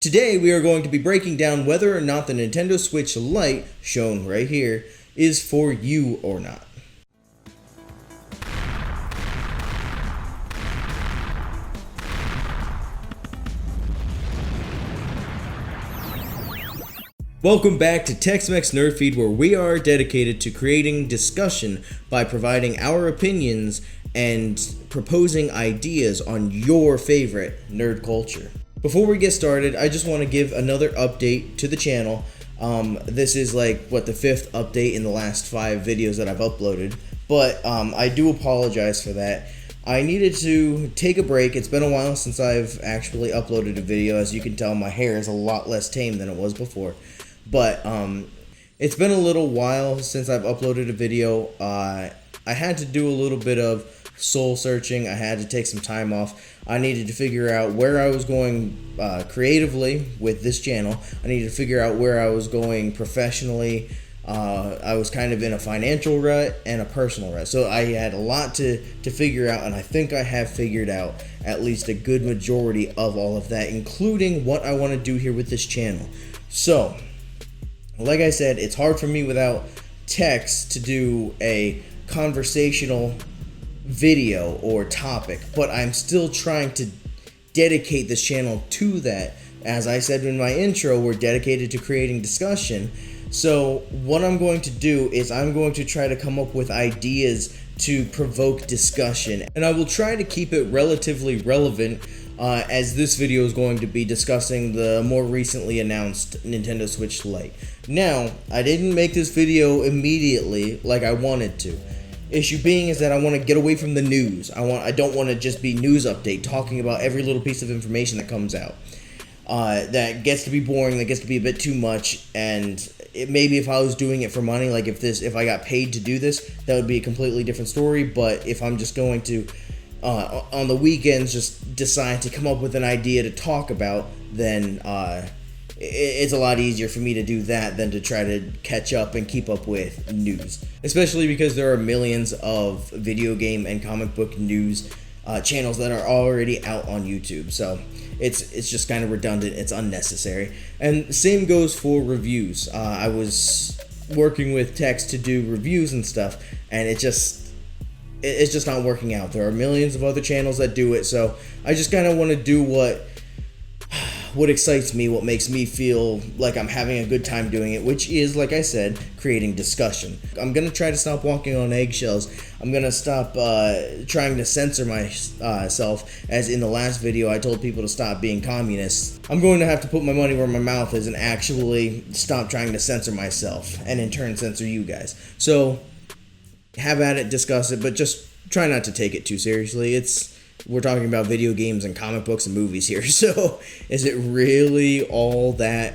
Today we are going to be breaking down whether or not the Nintendo Switch Lite, shown right here, is for you or not. Welcome back to Tex-Mex Nerd Feed, where we are dedicated to creating discussion by providing our opinions and proposing ideas on your favorite nerd culture. Before we get started, I just want to give another update to the channel. This is like, the fifth update in the last 5 videos that I've uploaded, but I do apologize for that. I needed to take a break. It's been a while since I've actually uploaded a video. As you can tell, my hair is a lot less tame than it was before. But it's been a little while since I've uploaded a video. I had to do a little bit of soul searching. I had to take some time off. I needed to figure out where I was going creatively with this channel. I needed to figure out where I was going professionally. I was kind of in a financial rut and a personal rut. So I had a lot to figure out, and I think I have figured out at least a good majority of all of that, including what I want to do here with this channel. So, like I said, it's hard for me without text to do a conversational video or topic, but I'm still trying to dedicate this channel to that. As I said in my intro, we're dedicated to creating discussion. So what I'm going to do is I'm going to try to come up with ideas to provoke discussion, and I will try to keep it relatively relevant, as this video is going to be discussing the more recently announced Nintendo Switch Lite. Now, I didn't make this video immediately like I wanted to. Issue being is that I want to get away from the news. I don't want to just be news update talking about every little piece of information that comes out. That gets to be boring, that gets to be a bit too much, and maybe if I was doing it for money, like if I got paid to do this, that would be a completely different story. But if I'm just going to on the weekends just decide to come up with an idea to talk about, then it's a lot easier for me to do that than to try to catch up and keep up with news, especially because there are millions of video game and comic book news channels that are already out on YouTube. So it's just kind of redundant, it's unnecessary. And same goes for reviews. I was working with Tex to do reviews and stuff, and it's just not working out. There are millions of other channels that do it, so I just kind of want to do what excites me, what makes me feel like I'm having a good time doing it, which is, like I said, creating discussion. I'm going to try to stop walking on eggshells. I'm going to stop trying to censor myself, as in the last video I told people to stop being communists. I'm going to have to put my money where my mouth is and actually stop trying to censor myself, and in turn censor you guys. So, have at it, discuss it, but just try not to take it too seriously. We're talking about video games and comic books and movies here, so is it really all that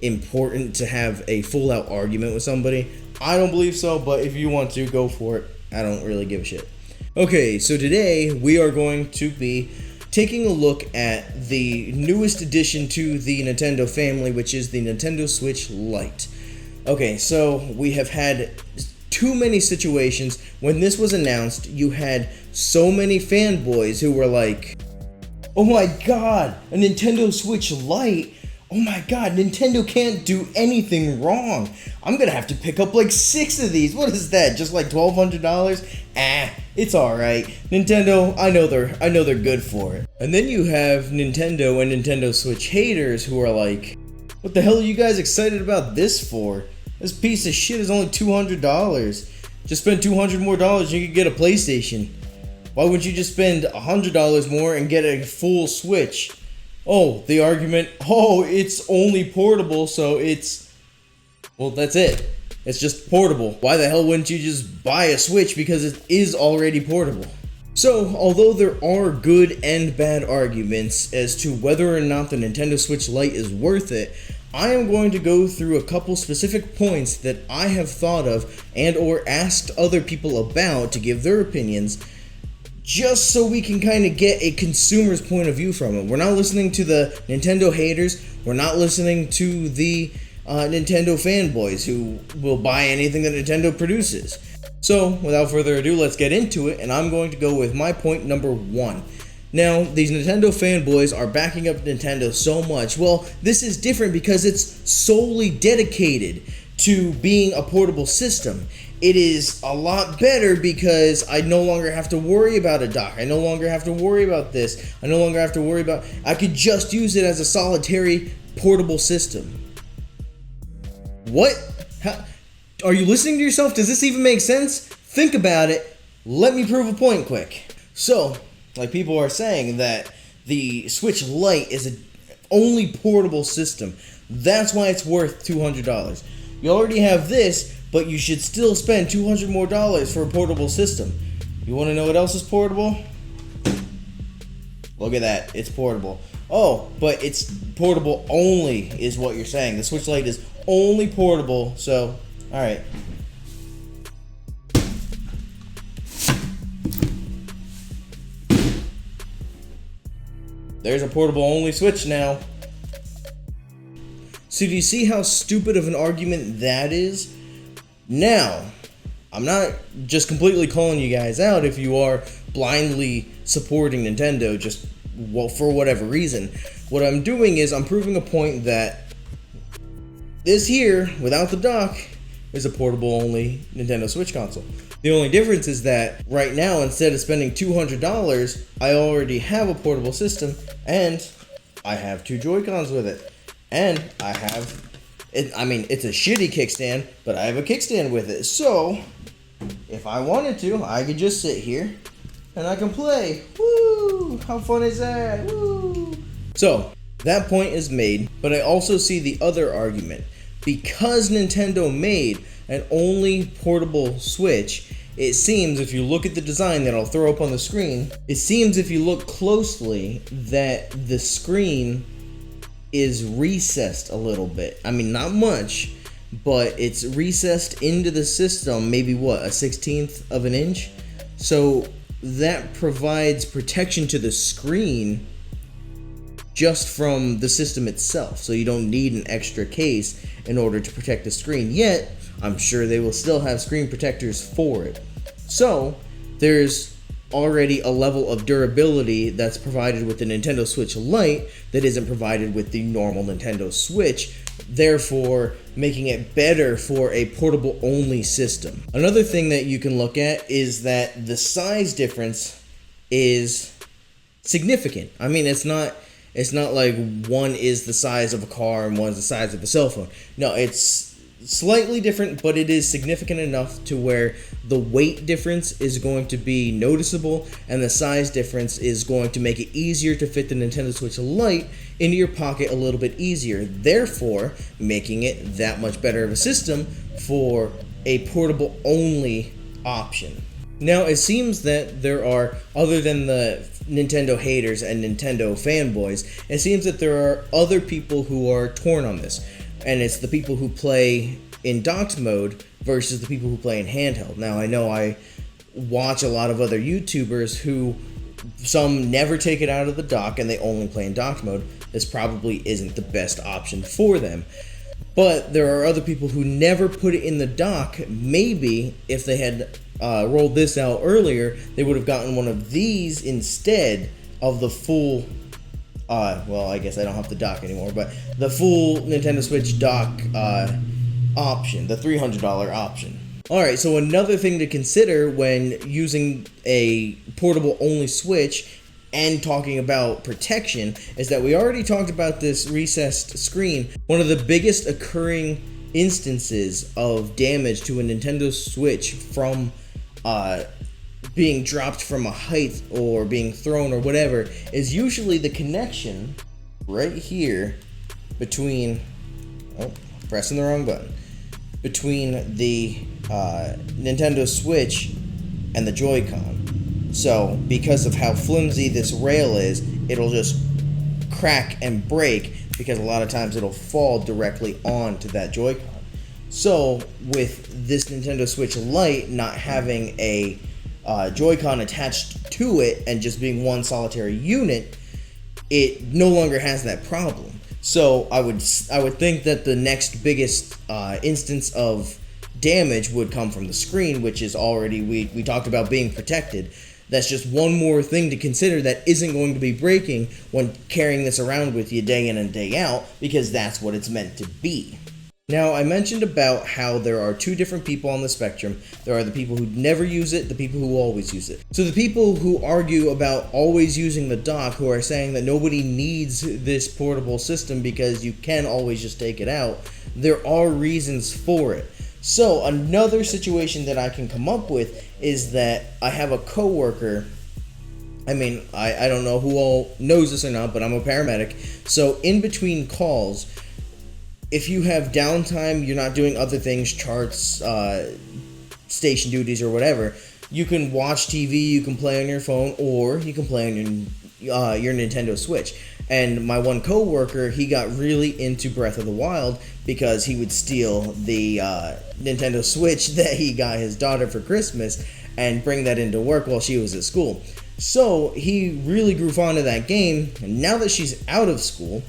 important to have a full-out argument with somebody? I don't believe so, but if you want to, go for it. I don't really give a shit. Okay, so today we are going to be taking a look at the newest addition to the Nintendo family, which is the Nintendo Switch Lite. Okay, so we have had too many situations. When this was announced, you had so many fanboys who were like, oh my god, a Nintendo Switch Lite? Oh my god, Nintendo can't do anything wrong. I'm gonna have to pick up like 6 of these. What is that, just like $1,200? It's alright. Nintendo, I know they're good for it. And then you have Nintendo and Nintendo Switch haters who are like, what the hell are you guys excited about this for? This piece of shit is only $200. Just spend $200 more and you could get a PlayStation. Why wouldn't you just spend $100 more and get a full Switch? Oh, the argument, it's only portable, so that's it. It's just portable. Why the hell wouldn't you just buy a Switch, because it is already portable? So, although there are good and bad arguments as to whether or not the Nintendo Switch Lite is worth it, I am going to go through a couple specific points that I have thought of and or asked other people about to give their opinions, just so we can kind of get a consumer's point of view from it. We're not listening to the Nintendo haters. We're not listening to the Nintendo fanboys who will buy anything that Nintendo produces. So, without further ado, let's get into it, and I'm going to go with my point number 1. Now, these Nintendo fanboys are backing up Nintendo so much. Well, this is different because it's solely dedicated to being a portable system. It is a lot better because I no longer have to worry about a dock. I no longer have to worry about this. I no longer have to worry about... I could just use it as a solitary portable system. What? How, are you listening to yourself? Does this even make sense? Think about it. Let me prove a point quick. So, like people are saying that the Switch Lite is an only portable system. That's why it's worth $200. You already have this, but you should still spend $200 more for a portable system. You want to know what else is portable? Look at that. It's portable. Oh, but it's portable only is what you're saying. The Switch Lite is only portable, so, alright. There's a portable only Switch now. So do you see how stupid of an argument that is? Now, I'm not just completely calling you guys out if you are blindly supporting Nintendo just for whatever reason. What I'm doing is I'm proving a point that this here, without the dock, is a portable only Nintendo Switch console. The only difference is that right now, instead of spending $200, I already have a portable system and I have 2 Joy-Cons with it. And I have, it's a shitty kickstand, but I have a kickstand with it. So, if I wanted to, I could just sit here and I can play. Woo! How fun is that? Woo! So, that point is made, but I also see the other argument. Because Nintendo made an only portable Switch, it seems, if you look at the design that I'll throw up on the screen, it seems if you look closely that the screen is recessed a little bit. I mean, not much, but it's recessed into the system, maybe what, a 1/16 of an inch? So that provides protection to the screen just from the system itself. So you don't need an extra case in order to protect the screen. Yet, I'm sure they will still have screen protectors for it. So there's already a level of durability that's provided with the Nintendo Switch Lite that isn't provided with the normal Nintendo Switch, therefore making it better for a portable only system. Another thing that you can look at is that the size difference is significant. I mean, it's not like one is the size of a car and one's the size of a cell phone. No, it's slightly different, but it is significant enough to where the weight difference is going to be noticeable and the size difference is going to make it easier to fit the Nintendo Switch Lite into your pocket a little bit easier, therefore making it that much better of a system for a portable only option. Now, it seems that there are, other than the Nintendo haters and Nintendo fanboys, it seems that there are other people who are torn on this. And it's the people who play in docked mode versus the people who play in handheld. Now, I know I watch a lot of other YouTubers who, some never take it out of the dock and they only play in docked mode. This probably isn't the best option for them. But there are other people who never put it in the dock. Maybe if they had rolled this out earlier, they would have gotten one of these instead of the full... well, I guess I don't have the dock anymore, but the full Nintendo Switch dock option, the $300 option. Alright, so another thing to consider when using a portable only Switch and talking about protection is that we already talked about this recessed screen. One of the biggest occurring instances of damage to a Nintendo Switch from being dropped from a height or being thrown or whatever is usually the connection right here between, pressing the wrong button, between the Nintendo Switch and the Joy-Con. So because of how flimsy this rail is, it'll just crack and break because a lot of times it'll fall directly onto that Joy-Con. So with this Nintendo Switch Lite not having a Joy-Con attached to it and just being one solitary unit, it no longer has that problem. So I would think that the next biggest instance of damage would come from the screen, which is already, we talked about being protected. That's just one more thing to consider that isn't going to be breaking when carrying this around with you day in and day out, because that's what it's meant to be. Now, I mentioned about how there are two different people on the spectrum. There are the people who never use it, the people who always use it. So the people who argue about always using the dock, who are saying that nobody needs this portable system because you can always just take it out, there are reasons for it. So another situation that I can come up with is that I have a coworker. I mean, I don't know who all knows this or not, but I'm a paramedic. So in between calls, if you have downtime, you're not doing other things, charts, station duties, or whatever, you can watch TV, you can play on your phone, or you can play on your Nintendo Switch. And my one coworker, he got really into Breath of the Wild because he would steal the Nintendo Switch that he got his daughter for Christmas and bring that into work while she was at school. So he really grew fond of that game, and now that she's out of school,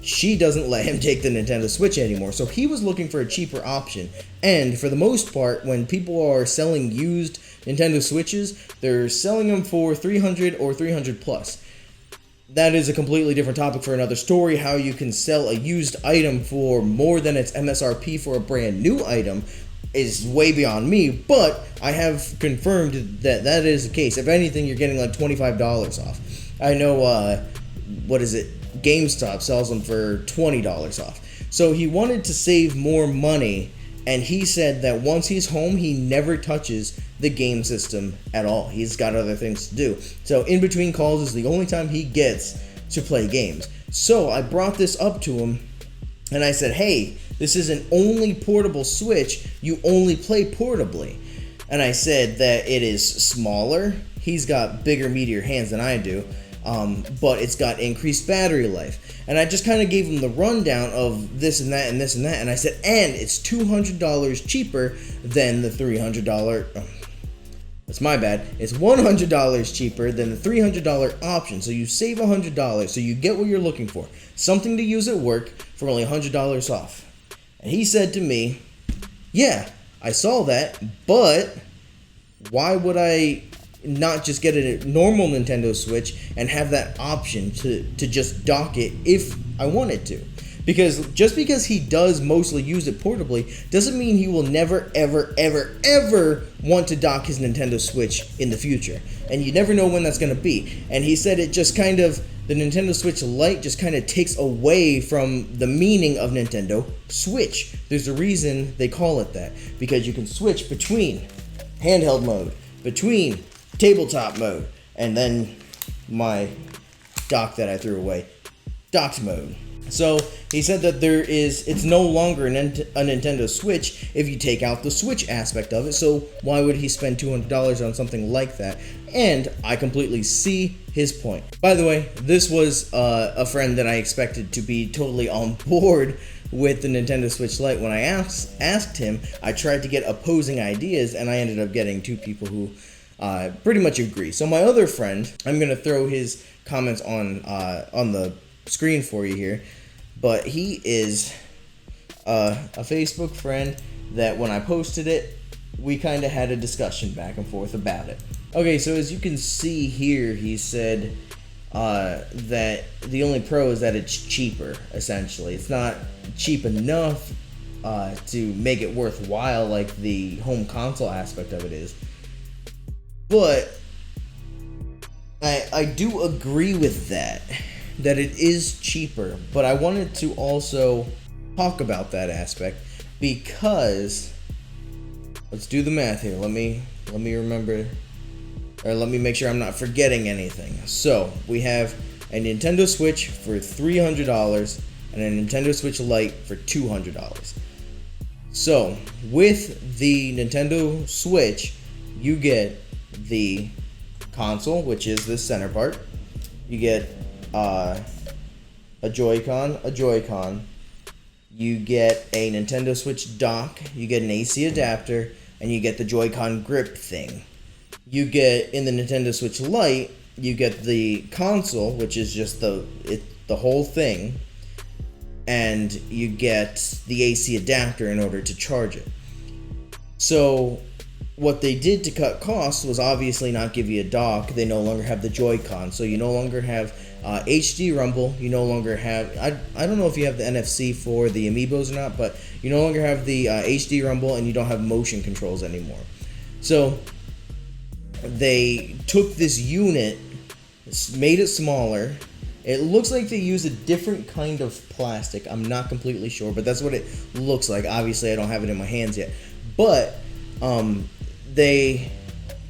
she doesn't let him take the Nintendo Switch anymore. So he was looking for a cheaper option. And for the most part, when people are selling used Nintendo Switches, they're selling them for $300 or $300 plus. That is a completely different topic for another story. How you can sell a used item for more than its MSRP for a brand new item is way beyond me, but I have confirmed that that is the case. If anything, you're getting like $25 off. I know, GameStop sells them for $20 off. So he wanted to save more money, and he said that once he's home, he never touches the game system at all. He's got other things to do. So in between calls is the only time he gets to play games. So I brought this up to him, and I said, hey, this is an only portable Switch. You only play portably. And I said that it is smaller. He's got bigger, meatier hands than I do. But it's got increased battery life. And I just kind of gave him the rundown of this and that and this and that. And I said, and it's $200 cheaper than the $300. That's my bad. It's $100 cheaper than the $300 option. So you save $100. So you get what you're looking for. Something to use at work for only $100 off. And he said to me, yeah, I saw that, but why would I not just get a normal Nintendo Switch and have that option to just dock it if I wanted to? Because just because he does mostly use it portably doesn't mean he will never, ever, ever, ever want to dock his Nintendo Switch in the future. And you never know when that's going to be. And he said it just kind of, the Nintendo Switch Lite just kind of takes away from the meaning of Nintendo Switch. There's a reason they call it that. Because you can switch between handheld mode, between tabletop mode, and then my dock that I threw away, docked mode. So he said that it's no longer a Nintendo Switch if you take out the Switch aspect of it. So why would he spend $200 on something like that? And I completely see his point. By the way, this was a friend that I expected to be totally on board with the Nintendo Switch Lite. When I asked him, I tried to get opposing ideas, and I ended up getting two people who pretty much agree. So my other friend, I'm gonna throw his comments on the screen for you here, but he is a Facebook friend that when I posted it, we kind of had a discussion back and forth about it. Okay, so as you can see here, he said that the only pro is that it's cheaper, essentially. It's not cheap enough to make it worthwhile like the home console aspect of it is. But I do agree with that it is cheaper, but I wanted to also talk about that aspect because let's do the math here. Let me remember, or let me make sure I'm not forgetting anything. So we have a Nintendo Switch for $300 and a Nintendo Switch Lite for $200. So with the Nintendo Switch, you get the console, which is the center part. You get a Joy-Con. You get a Nintendo Switch dock. You get an AC adapter, and you get the Joy-Con grip thing. You get, in the Nintendo Switch Lite, you get the console, which is just the whole thing, and you get the AC adapter in order to charge it. So what they did to cut costs was obviously not give you a dock. They no longer have the Joy-Con, so you no longer have HD rumble. You no longer have, I don't know if you have the NFC for the amiibos or not, but you no longer have the HD rumble, and you don't have motion controls anymore. So they took this unit, made it smaller. It looks like they use a different kind of plastic. I'm not completely sure, but that's what it looks like. Obviously, I don't have it in my hands yet. But they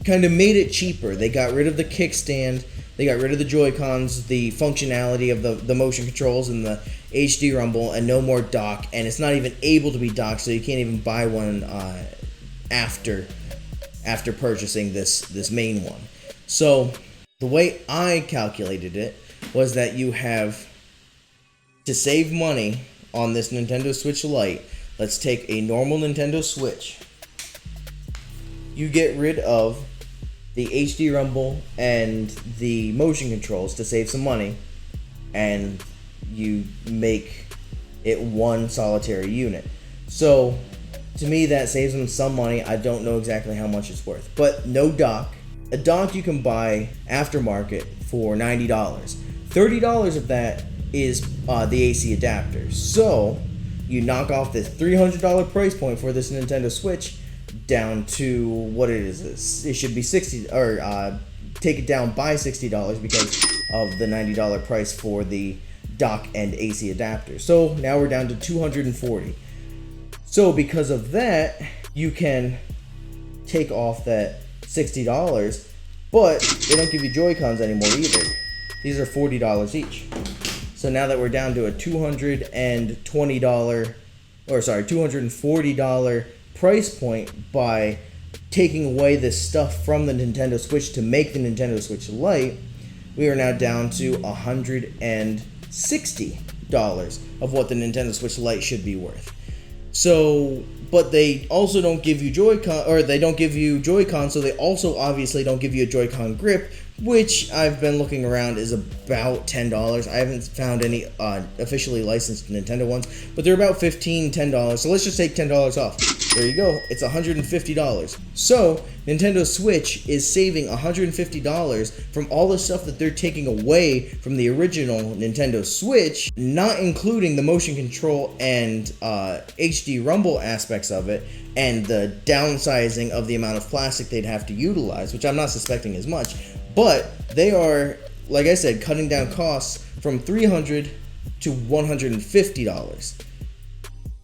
kind of made it cheaper. They got rid of the kickstand. They got rid of the Joy-Cons, the functionality of the motion controls and the HD rumble, and no more dock. And it's not even able to be docked, so you can't even buy one after purchasing this main one. So the way I calculated it was that you have to save money on this Nintendo Switch Lite. Let's take a normal Nintendo Switch. You get rid of the HD rumble and the motion controls to save some money, and you make it one solitary unit. So to me, that saves them some money. I don't know exactly how much it's worth, but no dock. A dock you can buy aftermarket for $90. $30 of that is the AC adapter. So you knock off this $300 price point for this Nintendo Switch down to what it is. It should be $60, or take it down by $60 because of the $90 price for the dock and AC adapter. So now we're down to $240. So because of that, you can take off that $60, but they don't give you Joy-Cons anymore either. These are $40 each. So now that we're down to a $240 price point by taking away this stuff from the Nintendo Switch to make the Nintendo Switch Lite, we are now down to $160 of what the Nintendo Switch Lite should be worth. So, but they also don't give you Joy-Con, or they don't give you Joy-Con, so they also obviously don't give you a Joy-Con grip, which I've been looking around is about $10. I haven't found any officially licensed Nintendo ones, but they're about $15, $10. So let's just take $10 off. There you go. It's $150. So Nintendo Switch is saving $150 from all the stuff that they're taking away from the original Nintendo Switch, not including the motion control and HD rumble aspects of it, and the downsizing of the amount of plastic they'd have to utilize, which I'm not suspecting as much. But they are, like I said, cutting down costs from $300 to $150.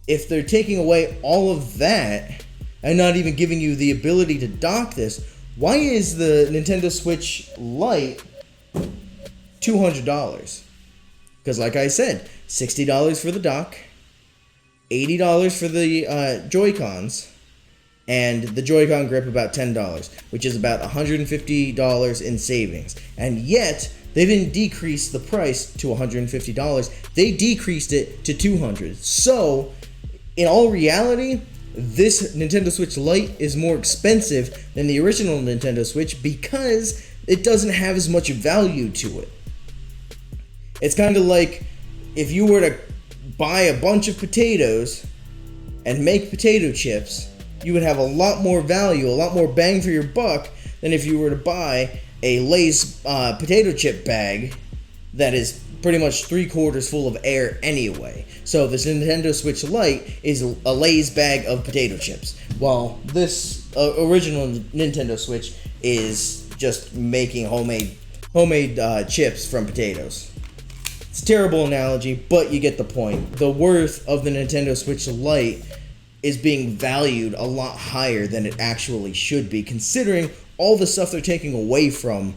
If they're taking away all of that and not even giving you the ability to dock this, why is the Nintendo Switch Lite $200? Because like I said, $60 for the dock, $80 for the Joy-Cons, and the Joy-Con grip about $10, which is about $150 in savings. And yet, they didn't decrease the price to $150. They decreased it to $200. So, in all reality, this Nintendo Switch Lite is more expensive than the original Nintendo Switch because it doesn't have as much value to it. It's kind of like if you were to buy a bunch of potatoes and make potato chips, you would have a lot more value, a lot more bang for your buck than if you were to buy a Lay's potato chip bag that is pretty much 3/4 full of air anyway. So this Nintendo Switch Lite is a Lay's bag of potato chips, while this original Nintendo Switch is just making homemade chips from potatoes. It's a terrible analogy, but you get the point. The worth of the Nintendo Switch Lite is being valued a lot higher than it actually should be, considering all the stuff they're taking away from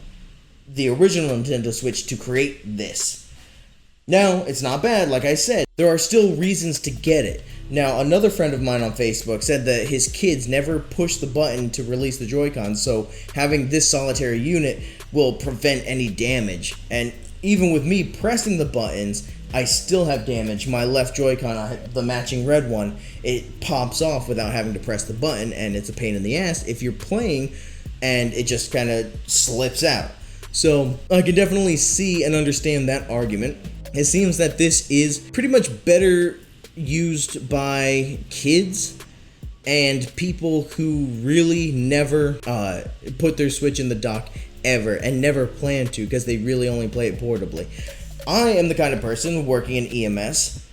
the original Nintendo Switch to create this. Now, it's not bad, like I said. There are still reasons to get it. Now, another friend of mine on Facebook said that his kids never push the button to release the Joy-Con, so having this solitary unit will prevent any damage. And even with me pressing the buttons, I still have damage. My left Joy-Con, the matching red one, it pops off without having to press the button, and it's a pain in the ass if you're playing and it just kind of slips out. So I can definitely see and understand that argument. It seems that this is pretty much better used by kids and people who really never put their Switch in the dock ever and never plan to because they really only play it portably. I am the kind of person working in EMS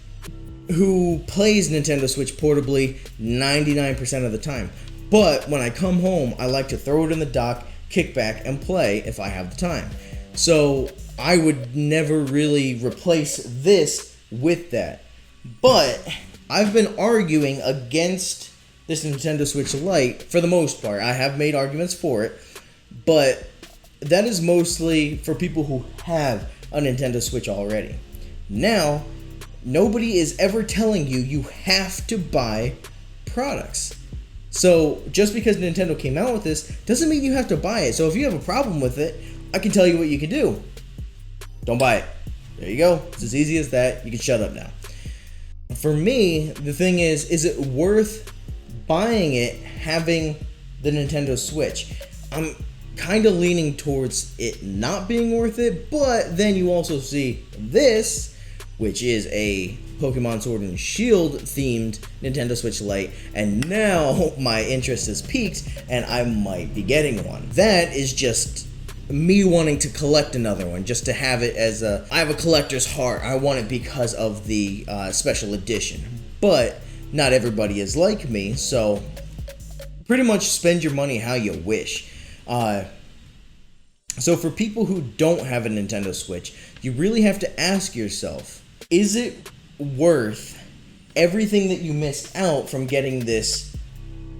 who plays Nintendo Switch portably 99% of the time. But when I come home, I like to throw it in the dock, kick back, and play if I have the time. So I would never really replace this with that. But I've been arguing against this Nintendo Switch Lite for the most part. I have made arguments for it, but that is mostly for people who have a Nintendo Switch already. Now, nobody is ever telling you you have to buy products. So just because Nintendo came out with this doesn't mean you have to buy it. So if you have a problem with it, I can tell you what you can do. Don't buy it. There you go. It's as easy as that. You can shut up now. For me, the thing is it worth buying it having the Nintendo Switch? I'm kind of leaning towards it not being worth it, but then you also see this, which is a Pokemon Sword and Shield themed Nintendo Switch Lite, and now my interest has peaked and I might be getting one. That is just me wanting to collect another one, just to have it as I have a collector's heart. I want it because of the special edition, but not everybody is like me, so pretty much spend your money how you wish. So for people who don't have a Nintendo Switch, you really have to ask yourself, is it worth everything that you missed out from getting this,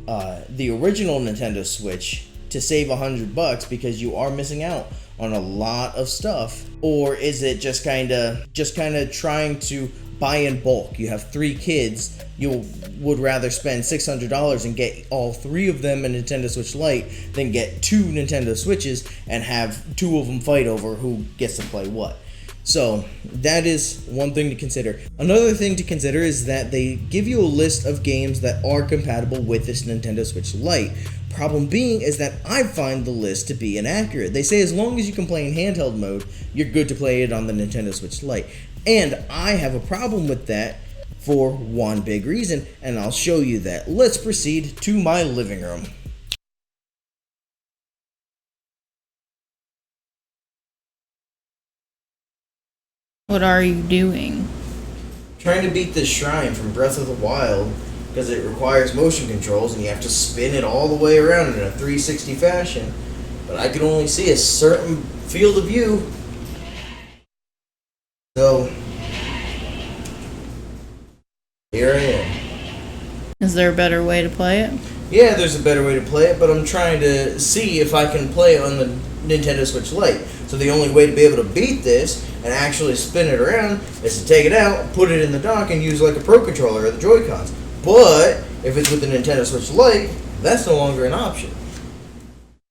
the original Nintendo Switch, to save $100 because you are missing out on a lot of stuff? Or is it just kind of trying to buy in bulk? You have 3 kids, you would rather spend $600 and get all 3 of them a Nintendo Switch Lite than get 2 Nintendo Switches and have 2 of them fight over who gets to play what. So that is one thing to consider. Another thing to consider is that they give you a list of games that are compatible with this Nintendo Switch Lite. Problem being is that I find the list to be inaccurate. They say as long as you can play in handheld mode, you're good to play it on the Nintendo Switch Lite. And I have a problem with that for one big reason, and I'll show you that. Let's proceed to my living room. What are you doing? Trying to beat this shrine from Breath of the Wild, because it requires motion controls and you have to spin it all the way around in a 360 fashion. But I can only see a certain field of view. So, here I am. Is there a better way to play it? Yeah, there's a better way to play it, but I'm trying to see if I can play it on the Nintendo Switch Lite. So the only way to be able to beat this and actually spin it around is to take it out, put it in the dock, and use like a Pro Controller or the Joy-Cons. But if it's with the Nintendo Switch Lite, that's no longer an option.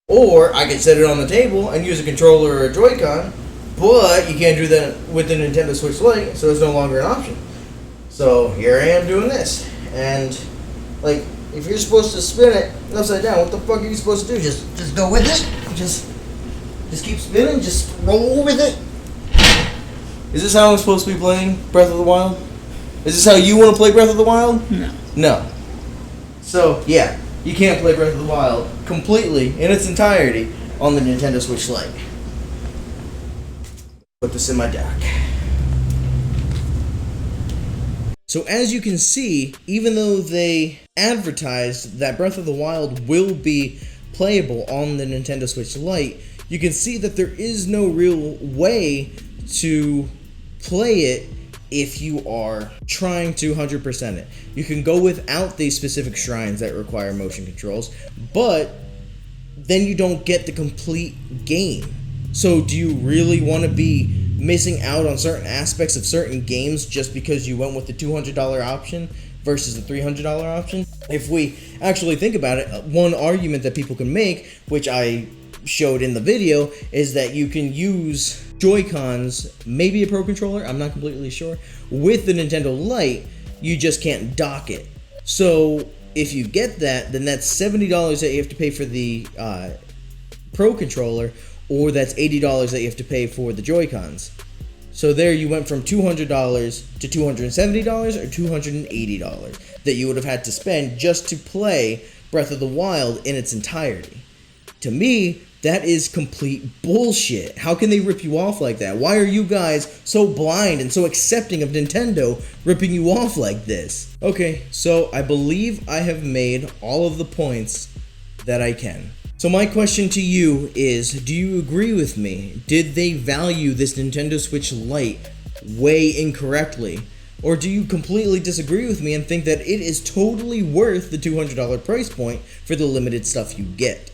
Or I could set it on the table and use a controller or a Joy-Con, but you can't do that with the Nintendo Switch Lite, so it's no longer an option. So here I am doing this. And like, if you're supposed to spin it upside down, what the fuck are you supposed to do? Just go with it? Just keep spinning? Just roll with it? Is this how I'm supposed to be playing Breath of the Wild? Is this how you want to play Breath of the Wild? No. No. So, yeah, you can't play Breath of the Wild completely in its entirety on the Nintendo Switch Lite. Put this in my dock. So as you can see, even though they advertised that Breath of the Wild will be playable on the Nintendo Switch Lite, you can see that there is no real way to play it if you are trying to 100% it. You can go without these specific shrines that require motion controls, but then you don't get the complete game. So do you really want to be missing out on certain aspects of certain games just because you went with the $200 option versus the $300 option? If we actually think about it, one argument that people can make, which I showed in the video, is that you can use Joy-Cons, maybe a Pro Controller, I'm not completely sure, with the Nintendo Lite. You just can't dock it. So if you get that, then that's $70 that you have to pay for the Pro Controller, or that's $80 that you have to pay for the Joy-Cons. So there you went from $200 to $270 or $280 that you would have had to spend just to play Breath of the Wild in its entirety. To me, that is complete bullshit. How can they rip you off like that? Why are you guys so blind and so accepting of Nintendo ripping you off like this? Okay, so I believe I have made all of the points that I can. So my question to you is, do you agree with me? Did they value this Nintendo Switch Lite way incorrectly? Or do you completely disagree with me and think that it is totally worth the $200 price point for the limited stuff you get?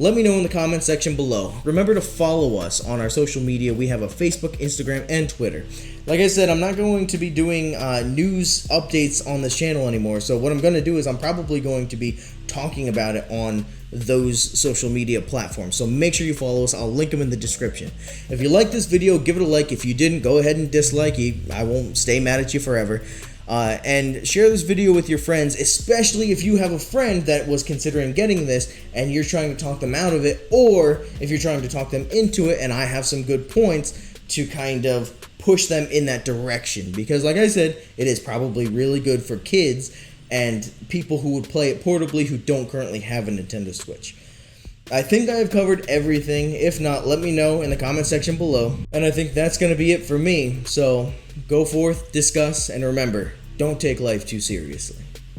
Let me know in the comment section below. Remember to follow us on our social media. We have a Facebook, Instagram, and Twitter. Like I said, I'm not going to be doing news updates on this channel anymore. So what I'm going to do is I'm probably going to be talking about it on those social media platforms. So make sure you follow us. I'll link them in the description. If you like this video, give it a like. If you didn't, go ahead and dislike it. I won't stay mad at you forever. And share this video with your friends, especially if you have a friend that was considering getting this and you're trying to talk them out of it, or if you're trying to talk them into it and I have some good points to kind of push them in that direction. Because like I said, it is probably really good for kids and people who would play it portably who don't currently have a Nintendo Switch. I think I have covered everything. If not, let me know in the comment section below. And I think that's going to be it for me. So go forth, discuss, and remember, don't take life too seriously.